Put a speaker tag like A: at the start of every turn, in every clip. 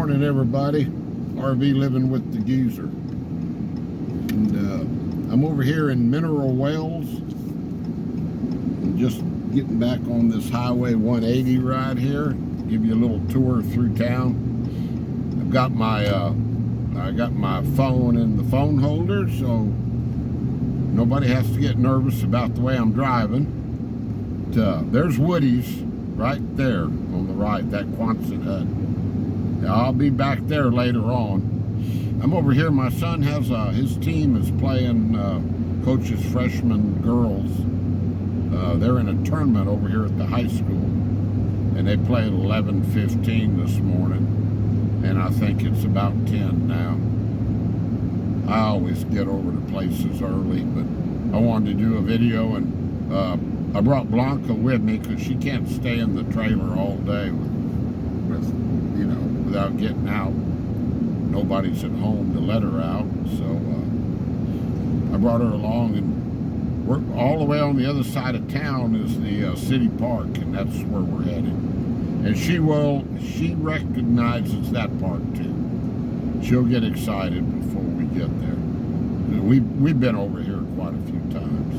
A: morning, everybody. RV Living with the Geezer. And I'm over here in Mineral Wells. I'm just getting back on this Highway 180 right here. Give you a little tour through town. I've got my I got my phone in the phone holder, so nobody has to get nervous about the way I'm driving. There's Woody's right there on the right, that Quonset hut. I'll be back there later on. I'm over here. My son has his team is playing coach's freshman girls. They're in a tournament over here at the high school, and they play at 11:15 this morning, and I think it's about 10 now. I always get over to places early, but I wanted to do a video, and I brought Blanca with me because she can't stay in the trailer all day with you know, without getting out. Nobody's at home to let her out, so I brought her along, and we're all the way on the other side of town is the city park, and that's where we're headed. And she recognizes that park too. She'll get excited before we get there. We've been over here quite a few times.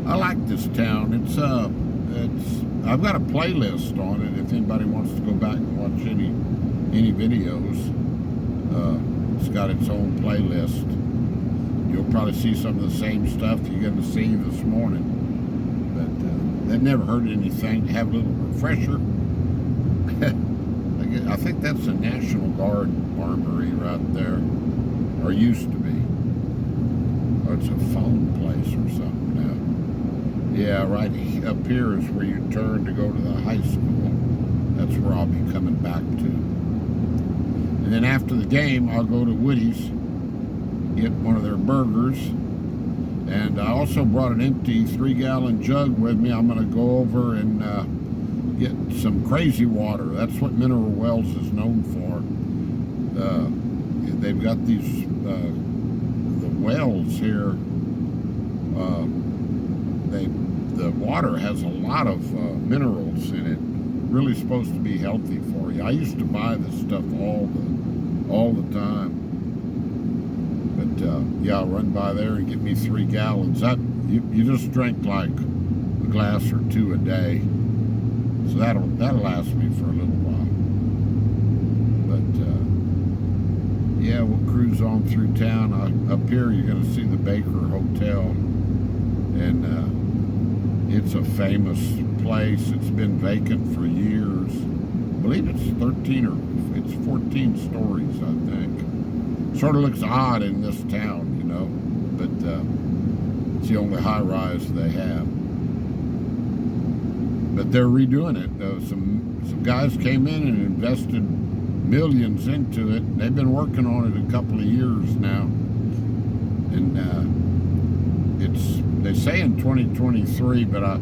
A: I like this town. I've got a playlist on it if anybody wants to go back and watch any videos. It's got its own playlist. You'll probably see some of the same stuff you're going to see this morning. But that never hurt anything to have a little refresher. I think that's a National Guard armory right there, or used to be. Or it's a phone place or something now. Yeah, right up here is where you turn to go to the high school. That's where I'll be coming back to. And then after the game, I'll go to Woody's, get one of their burgers. And I also brought an empty 3-gallon jug with me. I'm going to go over and get some crazy water. That's what Mineral Wells is known for. They've got these, the wells here, the water has a lot of minerals in it. Really supposed to be healthy for you. I used to buy this stuff all the time. But yeah, I'll run by there and get me 3 gallons. You just drink like a glass or 2 a day. So that'll last me for a little while. But yeah, we'll cruise on through town. Up here you're gonna see the Baker Hotel, and it's a famous place. It's been vacant for years. I believe it's 14 stories, I think. Sort of looks odd in this town, you know, but it's the only high-rise they have. But they're redoing it. Some guys came in and invested millions into it. They've been working on it a couple of years now, and they say in 2023, but I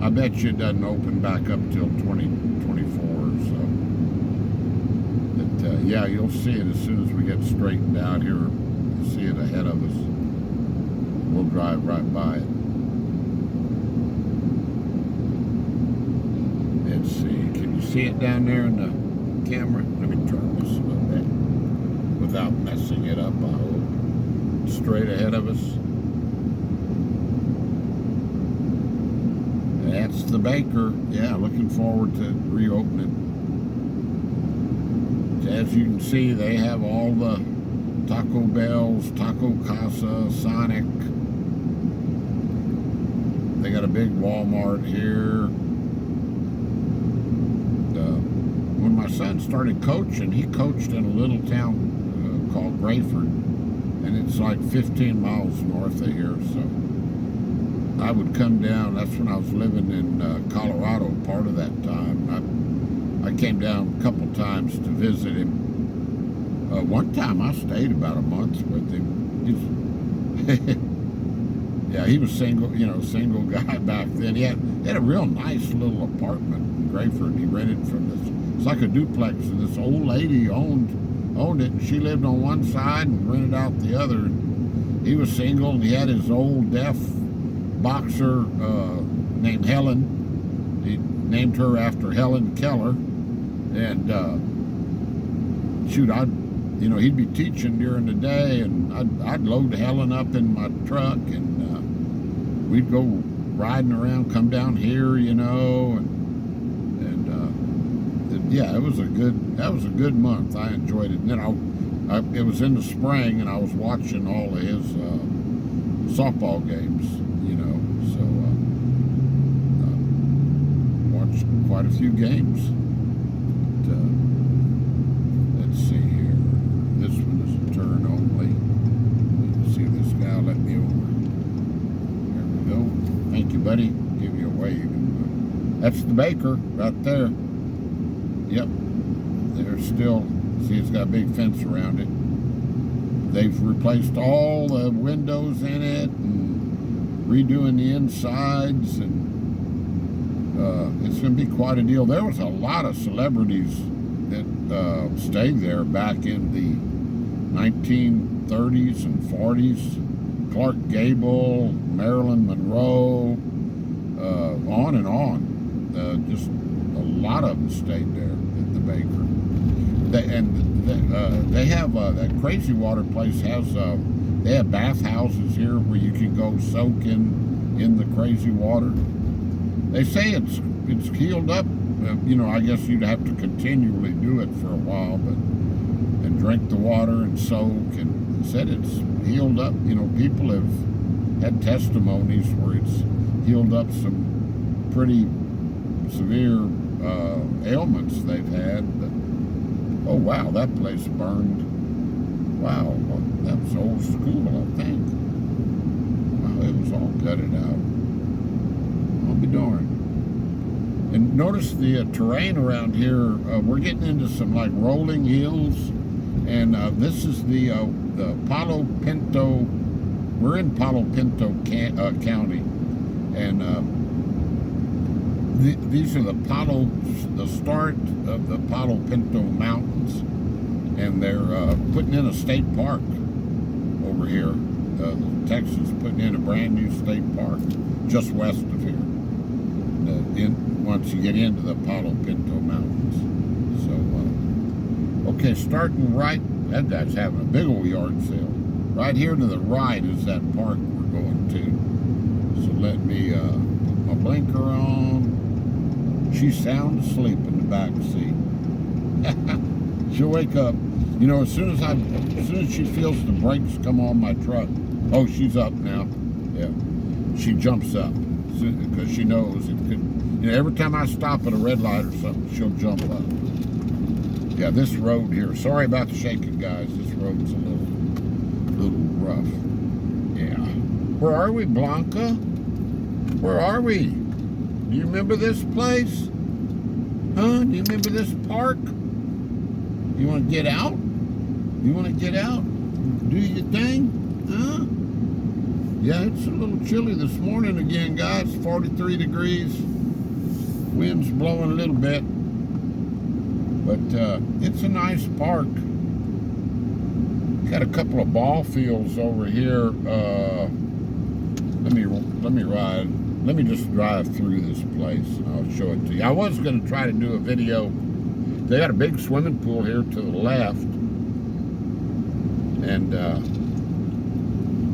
A: bet you it doesn't open back up till 2024 or so. But yeah, you'll see it as soon as we get straightened out here. You'll see it ahead of us. We'll drive right by it. Let's see, can you see it down there in the camera? Let me turn this a little bit without messing it up, I hope. Straight ahead of us. That's the Baker. Yeah, looking forward to reopening. As you can see, they have all the Taco Bells, Taco Casa, Sonic. They got a big Walmart here. When my son started coaching, he coached in a little town called Grayford, and it's like 15 miles north of here. So I would come down. That's when I was living in Colorado part of that time. I came down a couple times to visit him. One time I stayed about a month with him. Yeah, he was single, you know, single guy back then. He had a real nice little apartment in Grayford. He rented from this. It's like a duplex, and this old lady owned it, and she lived on one side and rented out the other. And he was single, and he had his old deaf boxer named Helen. He named her after Helen Keller. And shoot, he'd be teaching during the day, and I'd load Helen up in my truck, and we'd go riding around, come down here, and yeah, that was a good month. I enjoyed it. And then it was in the spring, and I was watching all of his softball games, so watched quite a few games. Let's see here. This one is a turn only. Let's see if this guy let me over. There we go. Thank you, buddy. Give you a wave. That's the baker right there. Yep. There's still, see, it's got a big fence around it. They've replaced all the windows in it and redoing the insides, and it's going to be quite a deal. There was a lot of celebrities that stayed there back in the 1930s and 40s. Clark Gable, Marilyn Monroe, on and on. Just a lot of them stayed there at the Baker. They have that Crazy Water place has they have bathhouses here where you can go soak in the crazy water. They say it's healed up. I guess you'd have to continually do it for a while, and drink the water and soak. And said it's healed up. People have had testimonies where it's healed up some pretty severe ailments they've had. But, oh wow, that place burned. Wow, that was old school, I think. Wow, it was all gutted out. I'll be darned. And notice the terrain around here. We're getting into some like rolling hills, and this is the Palo Pinto. We're in Palo Pinto County, and these are the start of the Palo Pinto Mountains, and they're putting in a state park over here. Texas putting in a brand new state park just west of here. Once you get into the Palo Pinto Mountains. So, okay, starting right, that guy's having a big old yard sale. Right here to the right is that park we're going to. So let me put my blinker on. She's sound asleep in the back seat. She'll wake up. As soon as she feels the brakes come on my truck. Oh, she's up now. Yeah, she jumps up because she knows it could. Every time I stop at a red light or something, she'll jump up. Yeah, this road here. Sorry about the shaking, guys. This road's a little rough. Yeah. Where are we, Blanca? Where are we? Do you remember this place? Huh? Do you remember this park? You want to get out? You want to get out? Do your thing? Huh? Yeah, it's a little chilly this morning again, guys. 43 degrees. Wind's blowing a little bit. But it's a nice park. Got a couple of ball fields over here. Let me ride. Let me just drive through this place and I'll show it to you. I was going to try to do a video. They got a big swimming pool here to the left. And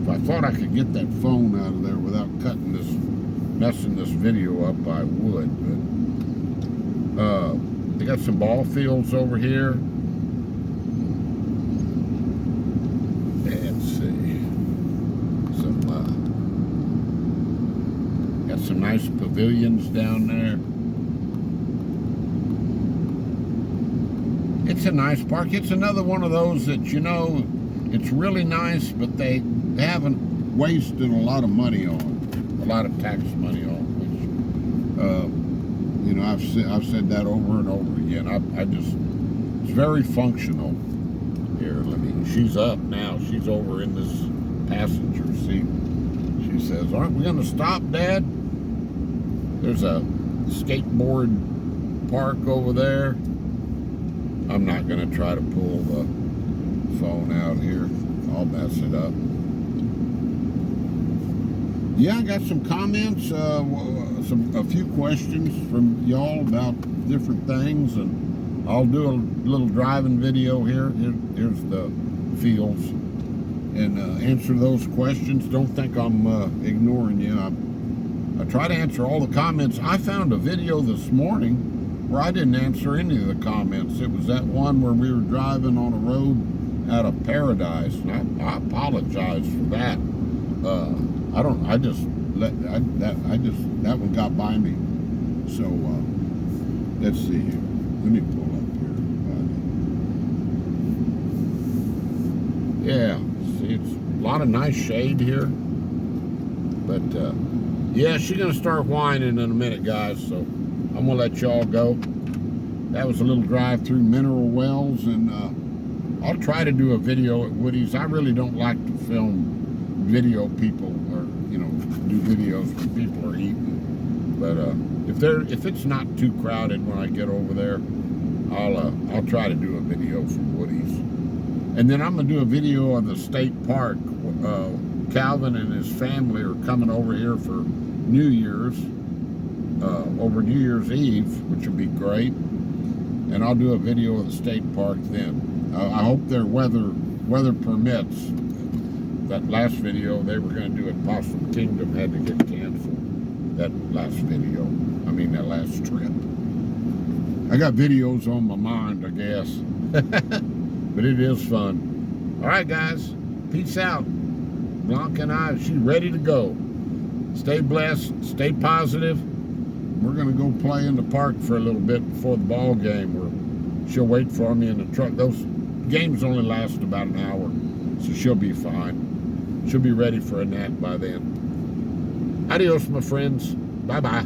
A: if I thought I could get that phone out of there without messing this video up, I would. But they got some ball fields over here. Let's see. Got some nice pavilions down there. It's a nice park. It's another one of those that, it's really nice, but they haven't wasted a lot of money on, a lot of tax money on, which, I've said that over and over again. It's very functional. Here, she's up now. She's over in this passenger seat. She says, aren't we going to stop, Dad? There's a skateboard park over there. I'm not going to try to pull the phone out here. I'll mess it up. Yeah, I got some comments, a few questions from y'all about different things, and I'll do a little driving video here. Here's the fields, and answer those questions. Don't think I'm ignoring you. I try to answer all the comments. I found a video this morning where I didn't answer any of the comments. It was that one where we were driving on a road out of Paradise. And I apologize for that. That one got by me. So let's see here. Let me pull up here. Yeah, see, it's a lot of nice shade here. But yeah, she's gonna start whining in a minute, guys. So I'm gonna let y'all go. That was a little drive through Mineral Wells, and I'll try to do a video at Woody's. I really don't like to film video people, or do videos when people are eating. But if it's not too crowded when I get over there, I'll try to do a video from Woody's. And then I'm gonna do a video of the state park. Calvin and his family are coming over here for New Year's, over New Year's Eve, which would be great. And I'll do a video of the state park then. I hope their weather permits. That last video they were going to do at Possum Kingdom had to get canceled. That last video. I mean, that last trip. I got videos on my mind, I guess. But it is fun. All right, guys. Peace out. Blanca and I, she's ready to go. Stay blessed. Stay positive. We're going to go play in the park for a little bit before the ball game. She'll wait for me in the truck. Those games only last about an hour, so she'll be fine. She'll be ready for a nap by then. Adios, my friends. Bye-bye.